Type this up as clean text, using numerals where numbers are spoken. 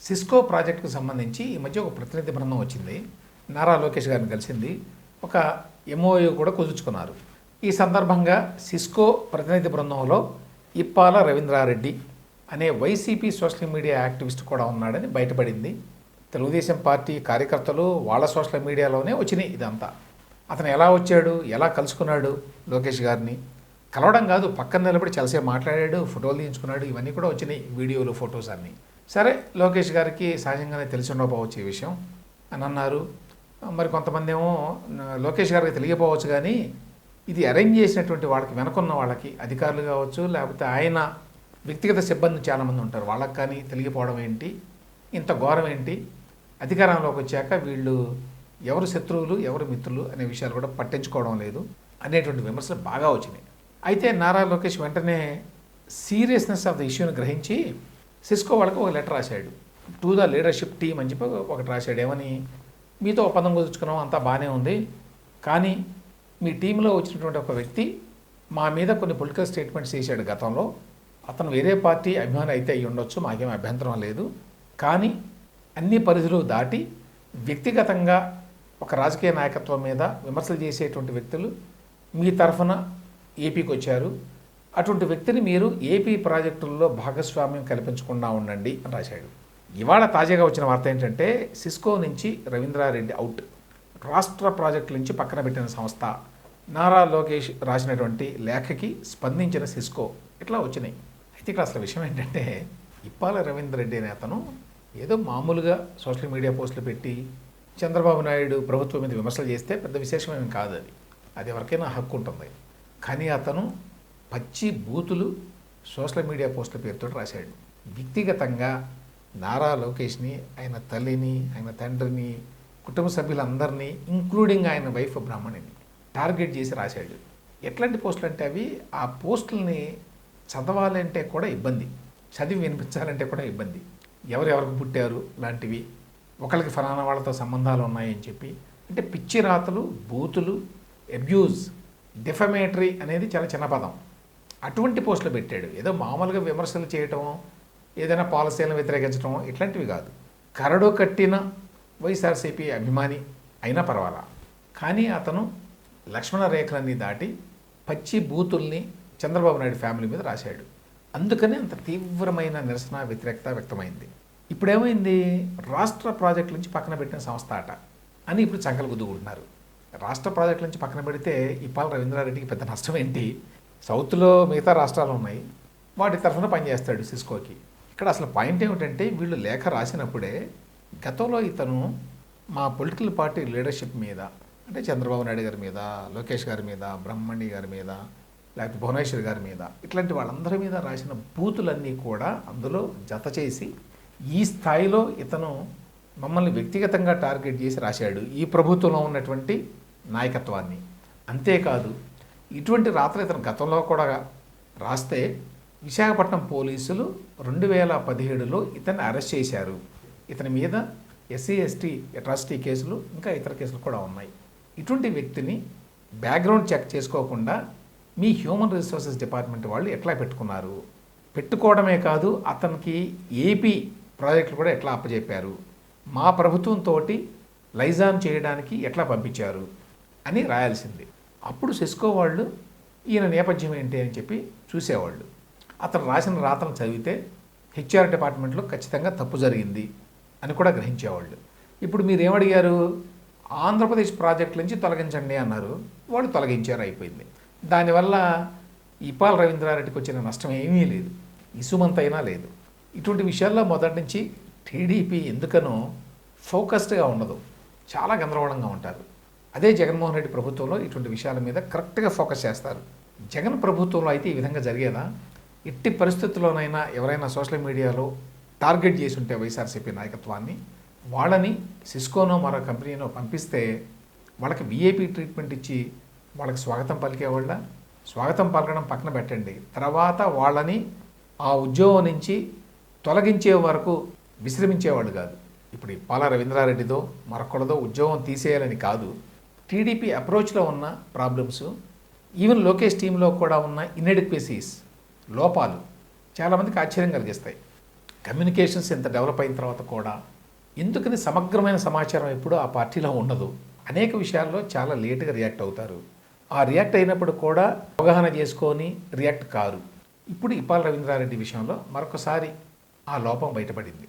Cisco ప్రాజెక్టుకు సంబంధించి ఈ మధ్య ఒక ప్రతినిధి బృందం వచ్చింది. నారా లోకేష్ గారిని కలిసింది. ఒక ఎంఓయూ కూడా కుదుర్చుకున్నారు. ఈ సందర్భంగా సిస్కో ప్రతినిధి బృందంలో ఇప్పాల రవీంద్రారెడ్డి అనే వైసీపీ సోషల్ మీడియా యాక్టివిస్ట్ కూడా ఉన్నాడని బయటపడింది. తెలుగుదేశం పార్టీ కార్యకర్తలు వాళ్ళ సోషల్ మీడియాలోనే వచ్చినాయి ఇదంతా. అతను ఎలా వచ్చాడు, ఎలా కలుసుకున్నాడు లోకేష్ గారిని, కలవడం కాదు పక్కన నిలబడి చాలాసేపు మాట్లాడాడు, ఫోటోలు తీయించుకున్నాడు, ఇవన్నీ కూడా వచ్చినాయి, వీడియోలు ఫొటోస్ అన్నీ. సరే, లోకేష్ గారికి సహజంగానే తెలిసి ఉండకపోవచ్చు ఈ విషయం అని అన్నారు. మరి కొంతమంది ఏమో లోకేష్ గారికి తెలియకపోవచ్చు, కానీ ఇది అరేంజ్ చేసినటువంటి వాళ్ళకి, వెనకున్న వాళ్ళకి, అధికారులు కావచ్చు లేకపోతే ఆయన వ్యక్తిగత సిబ్బంది చాలామంది ఉంటారు, వాళ్ళకి కానీ తెలియకపోవడం ఏంటి, ఇంత ఘోరం ఏంటి, అధికారంలోకి వచ్చాక వీళ్ళు ఎవరు శత్రువులు ఎవరు మిత్రులు అనే విషయాలు కూడా పట్టించుకోవడం లేదు అనేటువంటి విమర్శలు బాగా వచ్చినాయి. అయితే నారా లోకేష్ వెంటనే సీరియస్నెస్ ఆఫ్ ద ఇష్యూని గ్రహించి సిస్కో వాళ్ళకి ఒక లెటర్ రాశాడు. టు ద లీడర్షిప్ టీమ్ అని చెప్పి ఒకటి రాశాడు. ఏమని, మీతో ఒప్పందం కుదుర్చుకున్నాం, అంతా బాగానే ఉంది, కానీ మీ టీంలో వచ్చినటువంటి ఒక వ్యక్తి మా మీద కొన్ని పొలిటికల్ స్టేట్మెంట్స్ చేశాడు గతంలో. అతను వేరే పార్టీ అభిమాని అయితే అయ్యి ఉండొచ్చు, మాకేం అభ్యంతరం లేదు, కానీ అన్ని పరిధులు దాటి వ్యక్తిగతంగా ఒక రాజకీయ నాయకత్వం మీద విమర్శలు చేసేటువంటి వ్యక్తులు మీ తరఫున ఏపీకి వచ్చారు. అటువంటి వ్యక్తిని మీరు ఏపీ ప్రాజెక్టుల్లో భాగస్వామ్యం కల్పించకుండా ఉండండి అని రాశాడు. ఇవాళ తాజాగా వచ్చిన వార్త ఏంటంటే, సిస్కో నుంచి రవీంద్రారెడ్డి అవుట్, రాష్ట్ర ప్రాజెక్టుల నుంచి పక్కన పెట్టిన సంస్థ. నారా లోకేష్ రాసినటువంటి లేఖకి స్పందించిన సిస్కో, ఇట్లా వచ్చినాయి. అయితే ఇక్కడ అసలు విషయం ఏంటంటే, ఇప్పాల రవీంద్రరెడ్డి అనే అతను ఏదో మామూలుగా సోషల్ మీడియా పోస్టులు పెట్టి చంద్రబాబు నాయుడు ప్రభుత్వం మీద విమర్శలు చేస్తే పెద్ద విశేషమేమి కాదు, అది ఎవరికైనా హక్కు ఉంటుంది. కానీ అతను పచ్చి బూతులు సోషల్ మీడియా పోస్టుల పేరుతో రాశాడు. వ్యక్తిగతంగా నారా లోకేష్ని, ఆయన తల్లిని, ఆయన తండ్రిని, కుటుంబ సభ్యులందరినీ, ఇంక్లూడింగ్ ఆయన వైఫ్ బ్రాహ్మణిని టార్గెట్ చేసి రాశాడు. ఎట్లాంటి పోస్టులు అంటే అవి, ఆ పోస్టులని చదవాలంటే కూడా ఇబ్బంది, చదివి వినిపించాలంటే కూడా ఇబ్బంది. ఎవరెవరికి పుట్టారు లాంటివి, ఒకరికి ఫలానా వాళ్ళతో సంబంధాలు ఉన్నాయని చెప్పి, అంటే పిచ్చి రాతలు, బూతులు, అబ్యూజ్, డిఫమేటరీ అనేది చాలా చిన్న పదం. అటువంటి పోస్టులు పెట్టాడు. ఏదో మామూలుగా విమర్శలు చేయటం, ఏదైనా పాలసీలను వ్యతిరేకించడం ఇట్లాంటివి కాదు. కరడు కట్టిన వైఎస్ఆర్సీపీ అభిమాని అయినా పర్వాలా, కానీ అతను లక్ష్మణ రేఖలన్నీ దాటి పచ్చి బూతుల్ని చంద్రబాబు నాయుడు ఫ్యామిలీ మీద రాశాడు. అందుకని అంత తీవ్రమైన నిరసన, వ్యతిరేకత వ్యక్తమైంది. ఇప్పుడేమైంది, రాష్ట్ర ప్రాజెక్టుల నుంచి పక్కన పెట్టిన సంస్థ అట అని ఇప్పుడు చంకలు గుద్దుకుంటున్నారు. రాష్ట్ర ప్రాజెక్టుల నుంచి పక్కన పెడితే ఇప్పాల రవీంద్రారెడ్డికి పెద్ద నష్టం ఏంటి? సౌత్లో మిగతా రాష్ట్రాలు ఉన్నాయి, వాటి తరఫున పనిచేస్తాడు సిస్కోకి. ఇక్కడ అసలు పాయింట్ ఏమిటంటే, వీళ్ళు లేఖ రాసినప్పుడే గతంలో ఇతను మా పొలిటికల్ పార్టీ లీడర్షిప్ మీద, అంటే చంద్రబాబు నాయుడు గారి మీద, లోకేష్ గారి మీద, బ్రహ్మణి గారి మీద, లేకపోతే భువనేశ్వర్ గారి మీద, ఇట్లాంటి వాళ్ళందరి మీద రాసిన బూతులన్నీ కూడా అందులో జత చేసి ఈ స్థాయిలో ఇతను మమ్మల్ని వ్యక్తిగతంగా టార్గెట్ చేసి రాశాడు, ఈ ప్రభుత్వంలో ఉన్నటువంటి నాయకత్వాన్ని. అంతేకాదు, ఇటువంటి రాత్రి ఇతను గతంలో కూడా రాస్తే విశాఖపట్నం పోలీసులు 2017లో ఇతన్ని అరెస్ట్ చేశారు. ఇతని మీద ఎస్సీ ఎస్టీ అట్రాసిటీ కేసులు, ఇంకా ఇతర కేసులు కూడా ఉన్నాయి. ఇటువంటి వ్యక్తిని బ్యాక్గ్రౌండ్ చెక్ చేసుకోకుండా మీ హ్యూమన్ రిసోర్సెస్ డిపార్ట్మెంట్ వాళ్ళు ఎట్లా పెట్టుకున్నారు? పెట్టుకోవడమే కాదు, అతనికి ఏపీ ప్రాజెక్టులు కూడా ఎట్లా అప్పచెప్పారు? మా ప్రభుత్వంతో లైజాన్ చేయడానికి ఎట్లా పంపించారు అని రాయాల్సింది. అప్పుడు సిస్కో వాళ్ళు ఈయన నేపథ్యం ఏంటి అని చెప్పి చూసేవాళ్ళు. అతను రాసిన రాతను చదివితే హెచ్ఆర్ డిపార్ట్మెంట్లో ఖచ్చితంగా తప్పు జరిగింది అని కూడా గ్రహించేవాళ్ళు. ఇప్పుడు మీరు ఏమడిగారు, ఆంధ్రప్రదేశ్ ప్రాజెక్టు నుంచి తొలగించండి అన్నారు, వాళ్ళు తొలగించారు, అయిపోయింది. దానివల్ల ఇప్పాల రవీంద్రారెడ్డికి వచ్చిన నష్టం ఏమీ లేదు, ఇసుమంతైనా లేదు. ఇటువంటి విషయాల్లో మొదటి నుంచి టీడీపీ ఎందుకనో ఫోకస్డ్గా ఉండదు, చాలా గందరగోళంగా ఉంటారు. అదే జగన్మోహన్ రెడ్డి ప్రభుత్వంలో ఇటువంటి విషయాల మీద కరెక్ట్గా ఫోకస్ చేస్తారు. జగన్ ప్రభుత్వంలో అయితే ఈ విధంగా జరిగేదా? ఎట్టి పరిస్థితుల్లోనైనా ఎవరైనా సోషల్ మీడియాలో టార్గెట్ చేసి ఉంటే వైఎస్ఆర్సీపీ నాయకత్వాన్ని, వాళ్ళని సిస్కోనో మరో కంపెనీనో పంపిస్తే వాళ్ళకి విఐపీ ట్రీట్మెంట్ ఇచ్చి వాళ్ళకి స్వాగతం పలికేవాళ్ళ, స్వాగతం పలకడం పక్కన పెట్టండి, తర్వాత వాళ్ళని ఆ ఉద్యోగం నుంచి తొలగించే వరకు విశ్రమించేవాళ్ళు కాదు. ఇప్పుడు ఇప్పాల రవీంద్రారెడ్డిదో మరొకరిదో ఉద్యోగం తీసేయాలని కాదు, టీడీపీ అప్రోచ్లో ఉన్న ప్రాబ్లమ్స్, ఈవెన్ లోకేష్ టీంలో కూడా ఉన్న ఇన్ఎడిక్వసీస్, లోపాలు చాలామందికి ఆశ్చర్యం కలిగిస్తాయి. కమ్యూనికేషన్స్ ఇంత డెవలప్ అయిన తర్వాత కూడా ఎందుకని సమగ్రమైన సమాచారం ఎప్పుడూ ఆ పార్టీలో ఉండదు. అనేక విషయాల్లో చాలా లేటుగా రియాక్ట్ అవుతారు. ఆ రియాక్ట్ అయినప్పుడు కూడా అవగాహన చేసుకొని రియాక్ట్ కారు. ఇప్పుడు ఇప్పాల రవీంద్రారెడ్డి విషయంలో మరొకసారి ఆ లోపం బయటపడింది.